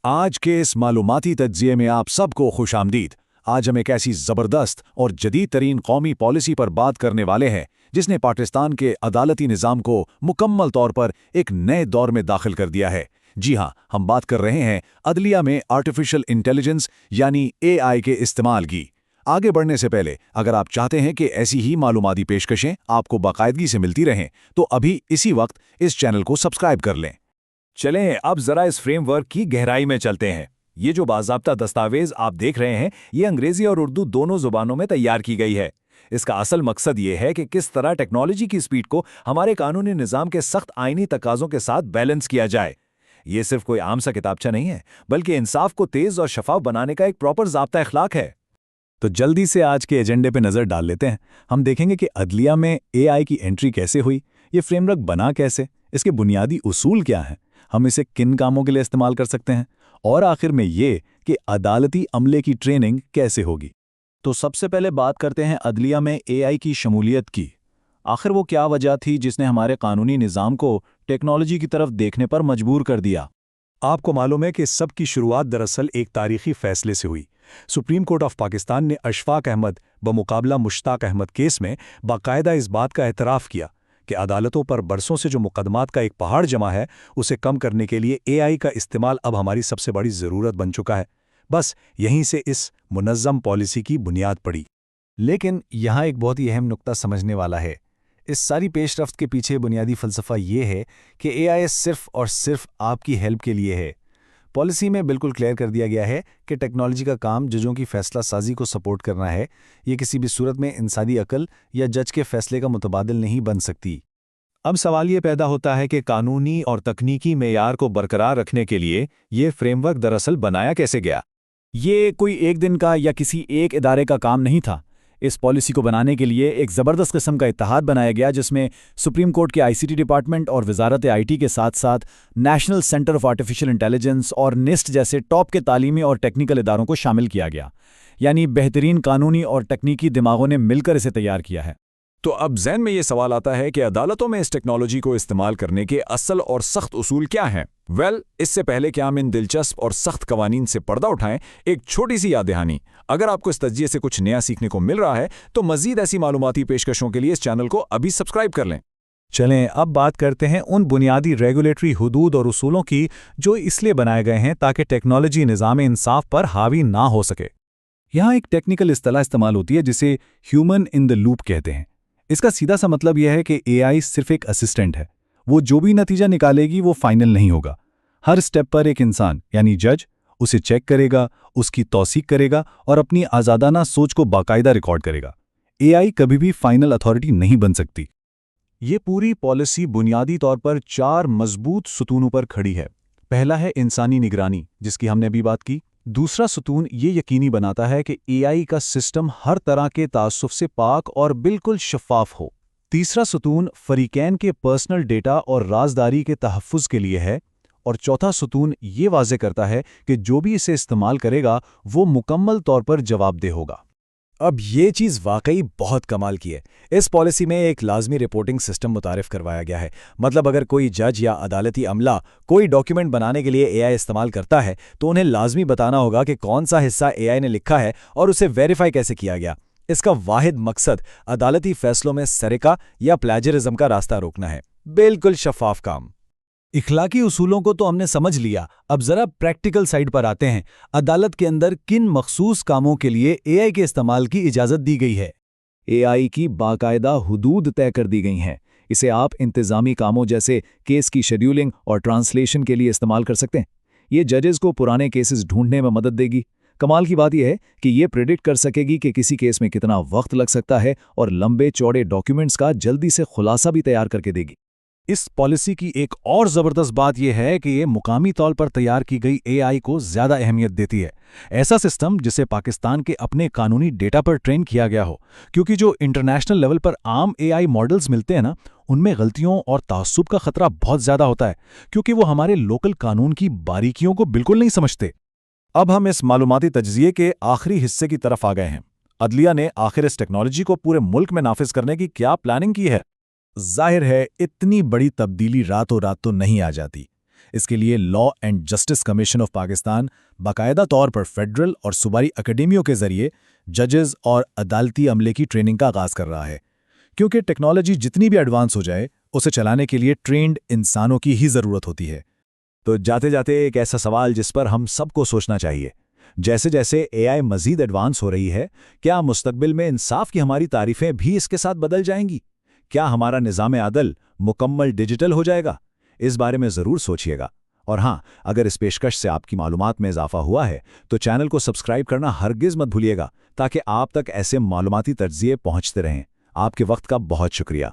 आज के इस मालूमाती तज्ज़िये में आप सबको खुश आमदीद। आज हम एक ऐसी ज़बरदस्त और जदीद तरीन कौमी पॉलिसी पर बात करने वाले हैं जिसने पाकिस्तान के अदालती निज़ाम को मुकम्मल तौर पर एक नए दौर में दाखिल कर दिया है। जी हाँ, हम बात कर रहे हैं अदलिया में आर्टिफिशियल इंटेलिजेंस यानी AI के इस्तेमाल की। आगे बढ़ने से पहले अगर आप चाहते हैं कि ऐसी ही मालूमाती पेशकशें आपको बाकायदगी से मिलती रहें तो अभी इसी वक्त इस चैनल को सब्सक्राइब कर लें। चलें अब जरा इस फ्रेमवर्क की गहराई में चलते हैं। ये जो बाज़ाब्ता दस्तावेज आप देख रहे हैं, ये अंग्रेजी और उर्दू दोनों जुबानों में तैयार की गई है। इसका असल मकसद ये है कि किस तरह टेक्नोलॉजी की स्पीड को हमारे कानूनी निज़ाम के सख्त आईनी तकाज़ों के साथ बैलेंस किया जाए। ये सिर्फ कोई आम सा किताबचा नहीं है, बल्कि इंसाफ को तेज और शफाफ बनाने का एक प्रॉपर ज़ाब्ता इखलाक है। तो जल्दी से आज के एजेंडे पे नज़र डाल लेते हैं। हम देखेंगे कि अदलिया में AI की एंट्री कैसे हुई, ये फ्रेमवर्क बना कैसे, इसके बुनियादी उसूल क्या हैं, हम इसे किन कामों के लिए इस्तेमाल कर सकते हैं, और आखिर में ये कि अदालती अमले की ट्रेनिंग कैसे होगी। तो सबसे पहले बात करते हैं अदलिया में AI की शमूलियत की। आखिर वो क्या वजह थी जिसने हमारे कानूनी निज़ाम को टेक्नोलॉजी की तरफ देखने पर मजबूर कर दिया। आपको मालूम है कि इस सब की शुरुआत दरअसल एक तारीखी फैसले से हुई। सुप्रीम कोर्ट ऑफ पाकिस्तान ने अशफाक अहमद बमुकाबला मुश्ताक अहमद केस में बाकायदा इस बात का एतराफ़ किया कि अदालतों पर बरसों से जो मुकदमात का एक पहाड़ जमा है, उसे कम करने के लिए AI का इस्तेमाल अब हमारी सबसे बड़ी ज़रूरत बन चुका है। बस यहीं से इस मुनज़्ज़म पॉलिसी की बुनियाद पड़ी। लेकिन यहाँ एक बहुत ही अहम नुक्ता समझने वाला है। इस सारी पेशरफ्त के पीछे बुनियादी फ़लसफ़ा ये है कि AI सिर्फ़ और सिर्फ आपकी हेल्प के लिए है। पॉलिसी में बिल्कुल क्लियर कर दिया गया है कि टेक्नोलॉजी का काम जजों की फ़ैसला साजी को सपोर्ट करना है। ये किसी भी सूरत में इंसानी अक्ल या जज के फ़ैसले का मुतबादिल नहीं बन सकती। अब सवाल ये पैदा होता है कि कानूनी और तकनीकी मेयार को बरकरार रखने के लिए ये फ्रेमवर्क दरअसल बनाया कैसे गया। ये कोई एक दिन का या किसी एक इदारे का काम नहीं था। इस पॉलिसी को बनाने के लिए एक ज़बरदस्त किस्म का इत्तेहाद बनाया गया जिसमें सुप्रीम कोर्ट के ICT डिपार्टमेंट और वजारत IT के साथ साथ national centre of artificial intelligence और NIST जैसे टॉप के तालीमी और टेक्निकल इदारों को शामिल किया गया। यानी बेहतरीन कानूनी और तकनीकी दिमागों ने मिलकर इसे तैयार किया है। तो अब ज़हन में ये सवाल आता है कि अदालतों में इस टेक्नोलॉजी को इस्तेमाल करने के असल और सख्त उसूल क्या हैं। इससे पहले कि हम इन दिलचस्प और सख्त कवानीन से पर्दा उठाएं, एक छोटी सी याद दहानी। अगर आपको इस तज्ज़िये से कुछ नया सीखने को मिल रहा है तो मज़ीद ऐसी मालूमाती पेशकशों के लिए इस चैनल को अभी सब्सक्राइब कर लें। चलें अब बात करते हैं उन बुनियादी रेगुलेटरी हुदूद और उसूलों की जो इसलिए बनाए गए हैं ताकि टेक्नोलॉजी निज़ाम इंसाफ पर हावी ना हो सके। यहाँ एक टेक्निकल इस्तेलाह इस्तेमाल होती है जिसे ह्यूमन इन द लूप कहते हैं। इसका सीधा सा मतलब यह है कि AI सिर्फ एक असिस्टेंट है। वो जो भी नतीजा निकालेगी वो फाइनल नहीं होगा। हर स्टेप पर एक इंसान यानी जज उसे चेक करेगा, उसकी तौसीक करेगा और अपनी आज़ादाना सोच को बाकायदा रिकॉर्ड करेगा। AI कभी भी फाइनल अथॉरिटी नहीं बन सकती। ये पूरी पॉलिसी बुनियादी तौर पर 4 मजबूत सुतूनों पर खड़ी है। पहला है इंसानी निगरानी, जिसकी हमने अभी बात की। दूसरा सुतून ये यकीनी बनाता है कि AI का सिस्टम हर तरह के तासुफ से पाक और बिल्कुल शफ़ाफ हो। तीसरा सुतून फरीकैन के पर्सनल डेटा और राजदारी के तहफ़्फ़ुज़ के लिए है। और चौथा सुतून ये वाज़े करता है कि जो भी इसे इस्तेमाल करेगा वो मुकम्मल तौर पर जवाबदेह होगा। अब ये चीज़ वाकई बहुत कमाल की है। इस पॉलिसी में एक लाजमी रिपोर्टिंग सिस्टम मुतारिफ करवाया गया है। मतलब अगर कोई जज या अदालती अमला कोई डॉक्यूमेंट बनाने के लिए AI इस्तेमाल करता है तो उन्हें लाजमी बताना होगा कि कौन सा हिस्सा AI ने लिखा है और उसे वेरीफाई कैसे किया गया। इसका वाहिद मकसद अदालती फैसलों में सरिका या प्लेजरिज्म का रास्ता रोकना है। बिल्कुल शफाफ काम। इखलाकी उसूलों को तो हमने समझ लिया, अब ज़रा प्रैक्टिकल साइड पर आते हैं। अदालत के अंदर किन मखसूस कामों के लिए AI के इस्तेमाल की इजाज़त दी गई है। AI की बाकायदा हुदूद तय कर दी गई हैं। इसे आप इंतज़ामी कामों जैसे केस की शेड्यूलिंग और ट्रांसलेशन के लिए इस्तेमाल कर सकते हैं। ये जजेस को पुराने केसेस ढूंढने में मदद देगी। कमाल की बात यह है कि ये प्रेडिक्ट कर सकेगी कि किसी केस में कितना वक्त लग सकता है और लंबे चौड़े डॉक्यूमेंट्स का जल्दी से खुलासा भी तैयार करके देगी। इस पॉलिसी की एक और ज़बरदस्त बात यह है कि ये मुकामी तौर पर तैयार की गई AI को ज़्यादा अहमियत देती है। ऐसा सिस्टम जिसे पाकिस्तान के अपने कानूनी डेटा पर ट्रेन किया गया हो, क्योंकि जो इंटरनेशनल लेवल पर आम AI मॉडल्स मिलते हैं ना, उनमें गलतियों और तासुब का खतरा बहुत ज़्यादा होता है, क्योंकि वो हमारे लोकल कानून की बारीकियों को बिल्कुल नहीं समझते। अब हम इस मालूमाती तज्ज़िये के आखिरी हिस्से की तरफ आ गए हैं। अदलिया ने आखिर इस टेक्नोलॉजी को पूरे मुल्क में नाफिज करने की क्या प्लानिंग की है। जाहिर है इतनी बड़ी तब्दीली रातों रात तो नहीं आ जाती। اس کے لیے law and justice commission of Pakistan باقاعدہ طور پر فیڈرل اور صوبائی اکیڈمیوں کے ذریعے ججز اور عدالتی عملے کی ٹریننگ کا آغاز کر رہا ہے، کیونکہ ٹیکنالوجی جتنی بھی ایڈوانس ہو جائے اسے چلانے کے لیے ٹرینڈ انسانوں کی ہی ضرورت ہوتی ہے۔ تو جاتے جاتے ایک ایسا سوال جس پر ہم سب کو سوچنا چاہیے، جیسے جیسے اے آئی مزید ایڈوانس ہو رہی ہے، کیا مستقبل میں انصاف کی ہماری تعریفیں بھی اس کے ساتھ بدل جائیں گی؟ کیا ہمارا نظام عدل مکمل ڈیجیٹل ہو جائے گا؟ اس بارے میں ضرور سوچیے گا۔ اور ہاں، اگر اس پیشکش سے آپ کی معلومات میں اضافہ ہوا ہے تو چینل کو سبسکرائب کرنا ہرگز مت بھولیے گا، تاکہ آپ تک ایسے معلوماتی تجزیے پہنچتے رہیں۔ آپ کے وقت کا بہت شکریہ۔